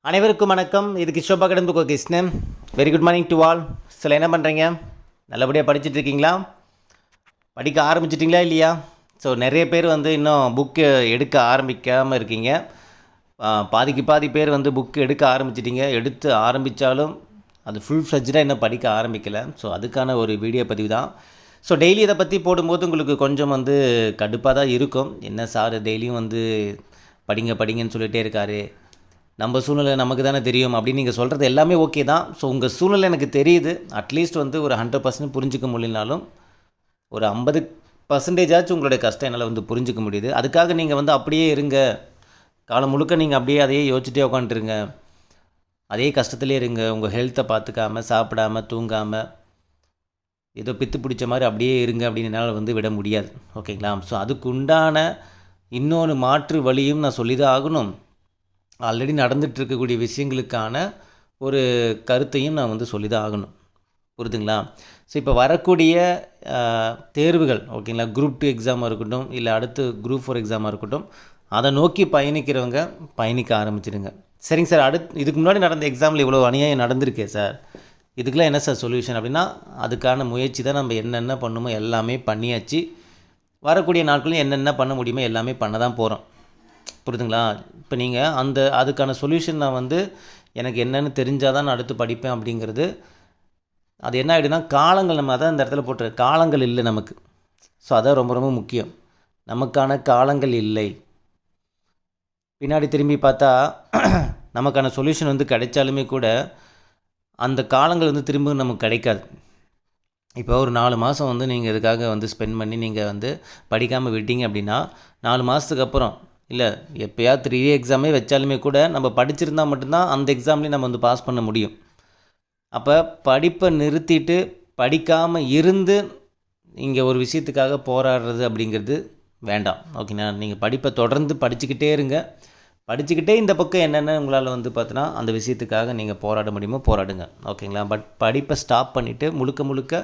அனைவருக்கும் வணக்கம். இது கிஷோபா கடந்து Krishnan. Very good morning to all. சில என்ன பண்ணுறீங்க? நல்லபடியாக படிச்சுட்டு இருக்கீங்களா? படிக்க ஆரம்பிச்சிட்டிங்களா இல்லையா? ஸோ நிறைய பேர் இன்னும் புக்கு எடுக்க ஆரம்பிக்காமல் இருக்கீங்க. பாதிக்கு பாதி பேர் புக்கு எடுக்க ஆரம்பிச்சிட்டிங்க. எடுத்து ஆரம்பித்தாலும் அது ஃபுல் ஃப்ளெஜ்டாக இன்னும் படிக்க ஆரம்பிக்கலை. ஸோ அதுக்கான ஒரு வீடியோ பதிவு தான். ஸோ டெய்லி இதை பற்றி போடும்போது உங்களுக்கு கொஞ்சம் கடுப்பாக தான் இருக்கும். என்ன சார் டெய்லியும் படிங்க படிங்கன்னு சொல்லிகிட்டே இருக்காரு, நம்ம சூழ்நிலை நமக்கு தானே தெரியும் அப்படின்னு நீங்கள் சொல்கிறது எல்லாமே ஓகே தான். ஸோ உங்கள் சூழ்நிலை எனக்கு தெரியுது. அட்லீஸ்ட் ஒரு 100% புரிஞ்சிக்க முடியலனாலும் ஒரு 50% உங்களுடைய கஷ்டம் என்னால் புரிஞ்சிக்க முடியுது. அதுக்காக நீங்கள் அப்படியே இருங்க, காலம் முழுக்க நீங்கள் அப்படியே அதையே யோசிச்சுட்டே உட்காந்துருங்க, அதே கஷ்டத்துலேயே இருங்க, உங்கள் ஹெல்த்தை பார்த்துக்காமல் சாப்பிடாமல் தூங்காமல் ஏதோ பித்து பிடிச்ச மாதிரி அப்படியே இருங்க அப்படின்னு என்னால் விட முடியாது. ஓகேங்களா? ஸோ அதுக்கு உண்டான இன்னொன்று மாற்று வழியும் நான் சொல்லி தான் ஆகணும். ஆல்ரெடி நடந்துகிட்டு இருக்கக்கூடிய விஷயங்களுக்கான ஒரு கருத்தையும் நான் சொல்லி தான் ஆகணும். புரியுதுங்களா? ஸோ இப்போ வரக்கூடிய தேர்வுகள், ஓகேங்களா, குரூப் 2 எக்ஸாமாக இருக்கட்டும், இல்லை அடுத்து குரூப் 4 எக்ஸாமாக இருக்கட்டும், அதை நோக்கி பயணிக்கிறவங்க பயணிக்க ஆரம்பிச்சிடுங்க. சரிங்க சார், இதுக்கு முன்னாடி நடந்த எக்ஸாமில் இவ்வளோ அநியாயம் நடந்திருக்கே சார், இதுக்கெலாம் என்ன சார் சொல்யூஷன் அப்படின்னா, அதுக்கான முயற்சி தான். நம்ம என்னென்ன பண்ணுமோ எல்லாமே பண்ணியாச்சு. வரக்கூடிய நாட்களும் என்னென்ன பண்ண முடியுமோ எல்லாமே பண்ண தான் போகிறோம். புரியுதுங்களா? இப்போ நீங்கள் அதுக்கான சொல்யூஷன் நான் எனக்கு என்னென்னு தெரிஞ்சால் தான் நான் அடுத்து படிப்பேன் அப்படிங்கிறது, அது என்ன ஆகிடுனா காலங்கள், நம்ம அதான் இந்த இடத்துல போட்டுரு, காலங்கள் இல்லை நமக்கு. ஸோ அதான் ரொம்ப ரொம்ப முக்கியம். நமக்கான காலங்கள் இல்லை. பின்னாடி திரும்பி பார்த்தா நமக்கான சொல்யூஷன் கிடைச்சாலுமே கூட அந்த காலங்கள் திரும்ப நமக்கு கிடைக்காது. இப்போ ஒரு 4 மாதம் நீங்கள் இதுக்காக ஸ்பெண்ட் பண்ணி நீங்கள் படிக்காமல் விட்டீங்க அப்படின்னா 4 மாதத்துக்கு அப்புறம், இல்லை எப்போயாவது 3 எக்ஸாமே வச்சாலுமே கூட நம்ம படிச்சிருந்தால் மட்டும்தான் அந்த எக்ஸாம்லேயும் நம்ம பாஸ் பண்ண முடியும். அப்போ படிப்பை நிறுத்திட்டு படிக்காமல் இருந்து இங்கே ஒரு விஷயத்துக்காக போராடுறது அப்படிங்கிறது வேண்டாம். ஓகேண்ணா? நீங்கள் படிப்பை தொடர்ந்து படிச்சுக்கிட்டே இருங்க. படிச்சுக்கிட்டே இந்த பக்கம் என்னென்ன உங்களால் பார்த்தீங்கன்னா அந்த விஷயத்துக்காக நீங்கள் போராட முடியுமோ போராடுங்க. ஓகேங்களா? பட் படிப்பை ஸ்டாப் பண்ணிவிட்டு முழுக்க முழுக்க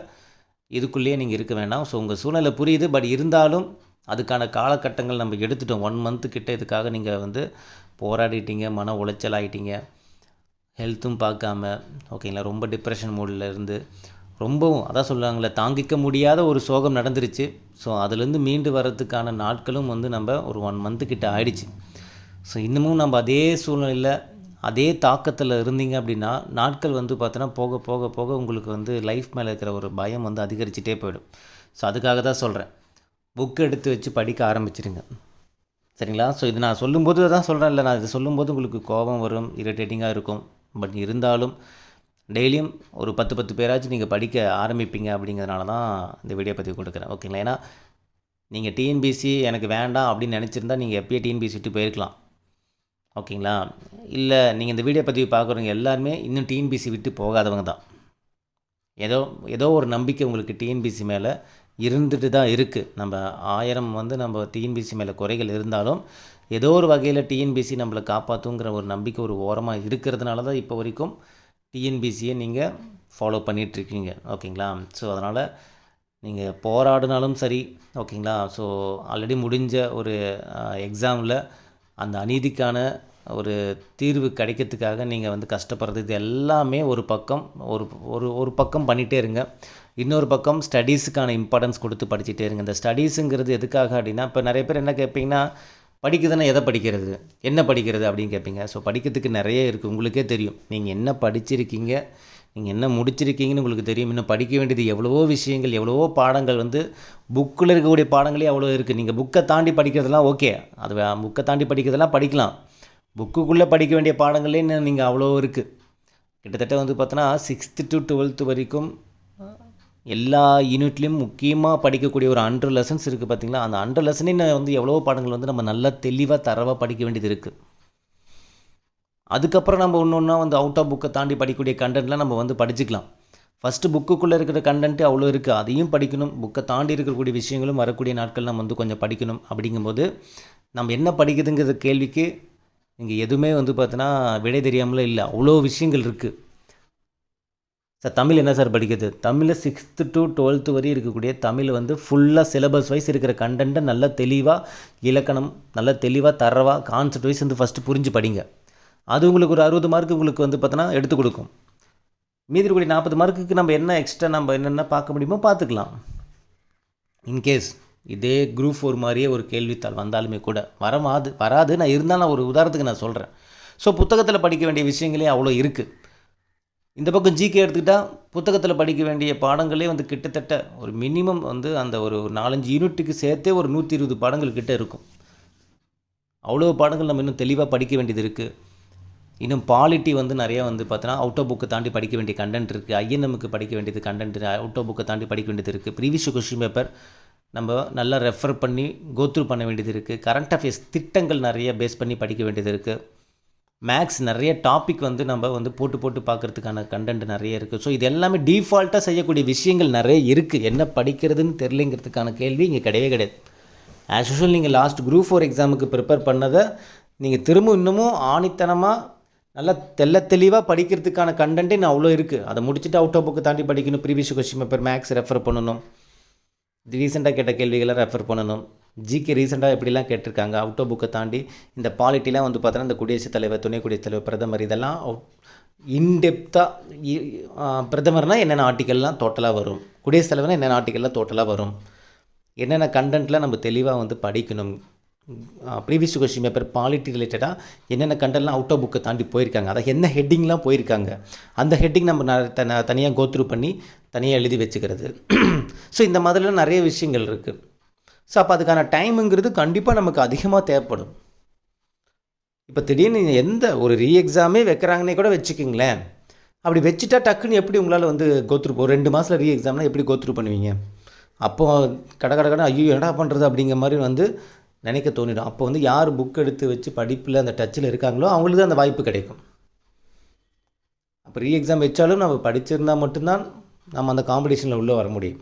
இதுக்குள்ளேயே நீங்கள் இருக்க வேண்டாம். ஸோ உங்கள் சூழ்நிலை புரியுது. பட் இருந்தாலும் அதுக்கான காலகட்டங்கள் நம்ம எடுத்துட்டோம். 1 மந்த்து கிட்ட இதுக்காக நீங்கள் போராடிட்டீங்க, மன உளைச்சல் ஆகிட்டீங்க, ஹெல்த்தும் பார்க்காம, ஓகேங்களா, ரொம்ப டிப்ரெஷன் மூடில் இருந்து ரொம்பவும் அதான் சொல்லுவாங்களே, தாங்கிக்க முடியாத ஒரு சோகம் நடந்துருச்சு. ஸோ அதுலேருந்து மீண்டு வர்றதுக்கான நாட்களும் நம்ம ஒரு 1 மந்த்து கிட்ட ஆயிடுச்சு. ஸோ இன்னமும் நம்ம அதே சூழ்நிலையில் அதே தாக்கத்தில் இருந்தீங்க அப்படின்னா நாட்கள் பார்த்தோன்னா போக போக போக உங்களுக்கு லைஃப் மேலே இருக்கிற ஒரு பயம் அதிகரிச்சுட்டே போயிடும். ஸோ அதுக்காக தான் சொல்கிறேன், புக் எடுத்து வச்சு படிக்க ஆரம்பிச்சிடுங்க. சரிங்களா? ஸோ இது நான் சொல்லும்போது தான் சொல்கிறேன், இல்லை நான் இது சொல்லும்போது உங்களுக்கு கோபம் வரும், இரிட்டேட்டிங்காக இருக்கும். பட் இருந்தாலும் டெய்லியும் ஒரு 10 பேராச்சும் நீங்கள் படிக்க ஆரம்பிப்பீங்க அப்படிங்கிறதுனால தான் இந்த வீடியோ பதிவு கொடுக்குறேன். ஓகேங்களா? ஏன்னா நீங்கள் டிஎன்பிசி எனக்கு வேண்டாம் அப்படின்னு நினச்சிருந்தா நீங்கள் எப்பயே டிஎன்பிசி விட்டு போயிருக்கலாம். ஓகேங்களா? இல்லை நீங்கள் இந்த வீடியோ பதிவு பார்க்குறவங்க எல்லாருமே இன்னும் டிஎன்பிசி விட்டு போகாதவங்க தான். ஏதோ ஒரு நம்பிக்கை உங்களுக்கு டிஎன்பிசி மேலே இருந்துட்டு தான் இருக்குது. நம்ம 1000 நம்ம டிஎன்பிசி மேலே குறைகள் இருந்தாலும் ஏதோ ஒரு வகையில் டிஎன்பிசி நம்மளை காப்பாற்றுங்கிற ஒரு நம்பிக்கை ஒரு ஓரமாக இருக்கிறதுனால தான் இப்போ வரைக்கும் டிஎன்பிசியை நீங்கள் ஃபாலோ பண்ணிகிட்ருக்கீங்க. ஓகேங்களா? ஸோ அதனால் நீங்கள் போராடினாலும் சரி, ஓகேங்களா, ஸோ ஆல்ரெடி முடிஞ்ச ஒரு எக்ஸாமில் அந்த அநீதிக்கான ஒரு தீர்வு கிடைக்கிறதுக்காக நீங்கள் கஷ்டப்படுறது, இது எல்லாமே ஒரு பக்கம் ஒரு பக்கம் பண்ணிகிட்டே இருங்க. இன்னொரு பக்கம் ஸ்டடீஸுக்கான இம்பார்ட்டன்ஸ் கொடுத்து படிச்சுட்டே இருங்க. இந்த ஸ்டடீஸுங்கிறது எதுக்காக அப்படின்னா, இப்போ நிறைய பேர் என்ன கேட்பீங்கன்னா, படிக்குதுன்னா எதை படிக்கிறது, என்ன படிக்கிறது அப்படின்னு கேட்பீங்க. ஸோ படிக்கிறதுக்கு நிறைய இருக்குது, உங்களுக்கே தெரியும். நீங்கள் என்ன படிச்சிருக்கீங்க, நீங்கள் என்ன முடிச்சிருக்கீங்கன்னு உங்களுக்கு தெரியும். இன்னும் படிக்க வேண்டியது எவ்வளவோ விஷயங்கள், எவ்வளவோ பாடங்கள் புக்கில் இருக்கக்கூடிய பாடங்களே அவ்வளோ இருக்குது. நீங்கள் புக்கை தாண்டி படிக்கிறதெல்லாம் ஓகே, அது புக்கை தாண்டி படிக்கிறதெல்லாம் படிக்கலாம். புக்குக்குள்ளே படிக்க வேண்டிய பாடங்களே நீங்கள் அவ்வளோ இருக்குது. கிட்டத்தட்ட பார்த்தோன்னா 6th to 12th வரைக்கும் எல்லா யூனிட்லேயும் முக்கியமாக படிக்கக்கூடிய ஒரு 100 லெசன்ஸ் இருக்குது. பார்த்திங்களா? அந்த 100 லெசனே எவ்வளோ பாடங்கள் நம்ம நல்லா தெளிவாக தரவாக படிக்க வேண்டியது இருக்குது. அதுக்கப்புறம் நம்ம ஒன்று அவுட் ஆஃப் புக்கை தாண்டி படிக்கக்கூடிய கண்டென்ட்லாம் நம்ம படிச்சுக்கலாம். ஃபஸ்ட்டு புக்குக்குள்ளே இருக்கிற கண்டென்ட்டு அவ்வளோ இருக்குது, அதையும் படிக்கணும். புக்கை தாண்டி இருக்கக்கூடிய விஷயங்களும் வரக்கூடிய நாட்கள் நம்ம கொஞ்சம் படிக்கணும். அப்படிங்கும்போது நம்ம என்ன படிக்குதுங்கிற கேள்விக்கு இங்கே எதுவுமே பார்த்தோன்னா விடை தெரியாமலே இல்லை, அவ்வளோ விஷயங்கள் இருக்குது. சார் தமிழ் என்ன சார் படிக்கிறது? தமிழில் 6th to 12th வரையும் இருக்கக்கூடிய தமிழ் ஃபுல்லாக சிலபஸ் வைஸ் இருக்கிற கண்டென்ட்டை நல்லா தெளிவாக, இலக்கணம் நல்லா தெளிவாக தரவாக கான்செப்ட் வைஸ் ஃபஸ்ட்டு புரிஞ்சு படிங்க. அது உங்களுக்கு ஒரு 60 மார்க்கு உங்களுக்கு வந்து பார்த்தோன்னா எடுத்து கொடுக்கும். மீதி இருக்கக்கூடிய 40 மார்க்குக்கு நம்ம என்ன எக்ஸ்ட்ரா நம்ம என்னென்ன பார்க்க முடியுமோ பார்த்துக்கலாம். இன்கேஸ் இதே குரூப் 4 மாதிரியே ஒரு கேள்வித்தாள் வந்தாலுமே கூட வராது. நான் இருந்தாலும் நான் ஒரு உதாரணத்துக்கு நான் சொல்கிறேன். ஸோ புத்தகத்தில் படிக்க வேண்டிய விஷயங்களே அவ்வளோ இருக்குது. இந்த பக்கம் ஜிகே எடுத்துக்கிட்டால் புத்தகத்தில் படிக்க வேண்டிய பாடங்களே வந்து கிட்டத்தட்ட ஒரு மினிமம் வந்து அந்த ஒரு 4-5 யூனிட்டுக்கு சேர்த்தே ஒரு 120 பாடங்கள் கிட்டே இருக்கும். அவ்வளோ பாடங்கள் நம்ம இன்னும் தெளிவாக படிக்க வேண்டியது இருக்குது. இன்னும் பாலிட்டி வந்து நிறையா வந்து பார்த்தோன்னா அவுட் ஆஃப் புக்கை தாண்டி படிக்க வேண்டிய கண்டென்ட் இருக்குது. ஐஎன்எம்முக்கு படிக்க வேண்டியது கண்டென்ட் அவுட் ஆஃப் புக்கை தாண்டி படிக்க வேண்டியது இருக்குது. ப்ரீவியஸ் கொஸ்டின் பேப்பர் நம்ம நல்லா ரெஃபர் பண்ணி கோத்ரூ பண்ண வேண்டியது இருக்குது. கரண்ட் அஃபேர்ஸ் திட்டங்கள் நிறைய பேஸ் பண்ணி படிக்க வேண்டியது இருக்குது. மேக்ஸ் நிறைய டாபிக் வந்து நம்ம வந்து போட்டு பார்க்குறதுக்கான கண்டென்ட் நிறைய இருக்குது. ஸோ இது எல்லாமே டிஃபால்ட்டாக செய்யக்கூடிய விஷயங்கள் நிறைய இருக்குது. என்ன படிக்கிறதுன்னு தெரியலைங்கிறதுக்கான கேள்வி இங்கே கிடையாது. ஆஸ் யூஷுவல் நீங்கள் லாஸ்ட் குரூப் 4 எக்ஸாமுக்கு ப்ரிப்பேர் பண்ணதை நீங்கள் திரும்ப இன்னமும் ஆணித்தனமாக நல்லா தெளிவாக படிக்கிறதுக்கான கண்டென்ட்டே நான் அவ்வளோ இருக்குது. அதை முடிச்சுட்டு அவுட் ஆஃப் புக்கு தாண்டி படிக்கணும். Previous question paper maths refer பண்ணணும். ரீசெண்டாக கேட்ட கேள்விகளை ரெஃபர் பண்ணணும். ஜிகே ரீசெண்டாக எப்படிலாம் கேட்டிருக்காங்க. அவுட் ஆஃப் புக்கை தாண்டி இந்த பாலிட்டிலாம் வந்து பார்த்தோன்னா இந்த குடியரசுத் தலைவர், துணை குடியரசுத் தலைவர், பிரதமர் இதெல்லாம் இன்டெப்த்தாக பிரதமர்னால் என்னென்ன ஆர்டிக்கல்லாம் டோட்டலாக வரும், குடியரசுத் தலைவர்னால் என்னென்ன ஆர்டிக்கல்லாம் டோட்டலாக வரும், என்னென்ன கண்டென்ட்லாம் நம்ம தெளிவாக வந்து படிக்கணும். ப்ரீவியஸ் கொஸ்டின் பேப்பர் பாலிட்டி ரிலேட்டடாக என்னென்ன கண்டென்ட்லாம் அவுட் ஆஃப் புக்கை தாண்டி போயிருக்காங்க, அதை என்ன ஹெட்டிங்லாம் போயிருக்காங்க, அந்த ஹெட்டிங் நம்ம தனியாக கோத்ரூ பண்ணி தனியாக எழுதி வச்சுக்கிறது. ஸோ இந்த மாதிரிலாம் நிறைய விஷயங்கள் இருக்குது. ஸோ அப்போ அதுக்கான டைமுங்கிறது கண்டிப்பாக நமக்கு அதிகமாக தேவைப்படும். இப்போ திடீர்னு எந்த ஒரு எக்ஸாமே வைக்கிறாங்கன்னே கூட வச்சுக்கிங்களேன். அப்படி வச்சுட்டா டக்குன்னு எப்படி உங்களால் வந்து கோத்ரூ ஒரு 2 மாதத்தில் எக்ஸாம்னால் எப்படி கோத்ரூ பண்ணுவீங்க? அப்போது கடை ஐயோ என்னடா பண்ணுறது அப்படிங்கிற மாதிரி வந்து நினைக்க தோணிடும். அப்போ வந்து யார் புக் எடுத்து வச்சு படிப்பில் அந்த டச்சில் இருக்காங்களோ அவங்களுக்கு தான் அந்த வாய்ப்பு கிடைக்கும். அப்போ எக்ஸாம் வச்சாலும் நம்ம படிச்சிருந்தால் மட்டும்தான் நம்ம அந்த காம்படிஷனில் உள்ளே வர முடியும்.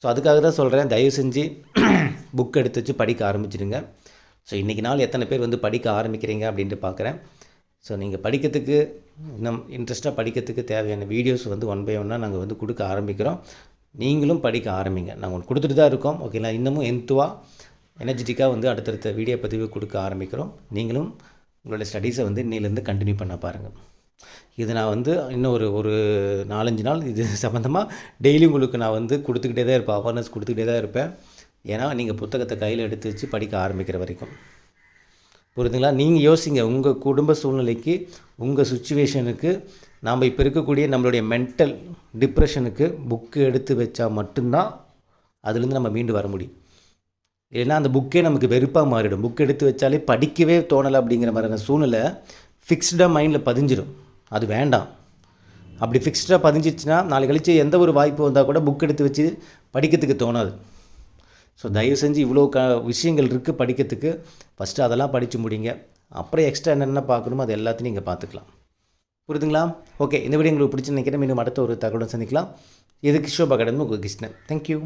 ஸோ அதுக்காக தான் சொல்கிறேன், தயவு செஞ்சு புக் எடுத்து வச்சு படிக்க ஆரம்பிச்சிடுங்க. ஸோ இன்றைக்கி நாள் எத்தனை பேர் வந்து படிக்க ஆரம்பிக்கிறீங்க அப்படின்ட்டு பார்க்குறேன். ஸோ நீங்கள் படிக்கிறதுக்கு இன்னும் இன்ட்ரெஸ்ட்டாக படிக்கிறதுக்கு தேவையான வீடியோஸ் வந்து 1 by 1 நாங்கள் வந்து கொடுக்க ஆரம்பிக்கிறோம். நீங்களும் படிக்க ஆரம்பிங்க. நாங்கள் உங்களுக்கு கொடுத்துட்டு தான் இருக்கோம். ஓகேங்களா? இன்னமும் எனர்ஜெட்டிக்காக வந்து அடுத்தடுத்த வீடியோ பதிவு கொடுக்க ஆரம்பிக்கிறோம். நீங்களும் உங்களோட ஸ்டடீஸை வந்து இன்னிலேருந்து கண்டினியூ பண்ண பாருங்கள். இது நான் வந்து இன்னும் ஒரு 4-5 நாள் இது சம்மந்தமாக டெய்லி உங்களுக்கு நான் வந்து கொடுத்துக்கிட்டே தான் இருப்பேன், அவேர்னஸ் கொடுத்துக்கிட்டே தான் இருப்பேன். ஏன்னா நீங்கள் புத்தகத்தை கையில் எடுத்து வச்சு படிக்க ஆரம்பிக்கிற வரைக்கும். புரியுதுங்களா? நீங்கள் யோசிங்க, உங்கள் குடும்ப சூழ்நிலைக்கு, உங்கள் சுச்சுவேஷனுக்கு, நாம் இப்போ இருக்கக்கூடிய நம்மளுடைய மென்டல் டிப்ரெஷனுக்கு புக்கு எடுத்து வச்சா மட்டும்தான் அதுலேருந்து நம்ம மீண்டு வர முடியும். இல்லைன்னா அந்த புக்கே நமக்கு வெறுப்பாக மாறிடும். புக் எடுத்து வச்சாலே படிக்கவே தோணலை அப்படிங்கிற மாதிரியான சூழ்நிலை ஃபிக்ஸ்டாக மைண்டில் பதிஞ்சிடும். அது வேண்டாம். அப்படி ஃபிக்ஸ்டாக பதிஞ்சிச்சுன்னா நாளைக்கு கழிச்சு எந்த ஒரு வாய்ப்பு வந்தால் கூட புக் எடுத்து வச்சு படிக்கிறதுக்கு தோணாது. ஸோ தயவு செஞ்சு இவ்வளோ விஷயங்கள் இருக்குது படிக்கிறதுக்கு. ஃபஸ்ட்டு அதெல்லாம் படித்து முடிங்க. அப்புறம் எக்ஸ்ட்ரா என்னென்ன பார்க்கணுமோ அது எல்லாத்தையும் நீங்கள் பார்த்துக்கலாம். புரியுதுங்களா? ஓகே, இந்த வீடியோ உங்களுக்கு பிடிச்சி நினைக்கிறேன். மீண்டும் அடுத்த ஒரு தகவலுடன் சந்திக்கலாம். இது கிஷோப் அகாடமி, உங்கள் கிருஷ்ணன். தேங்க்யூ.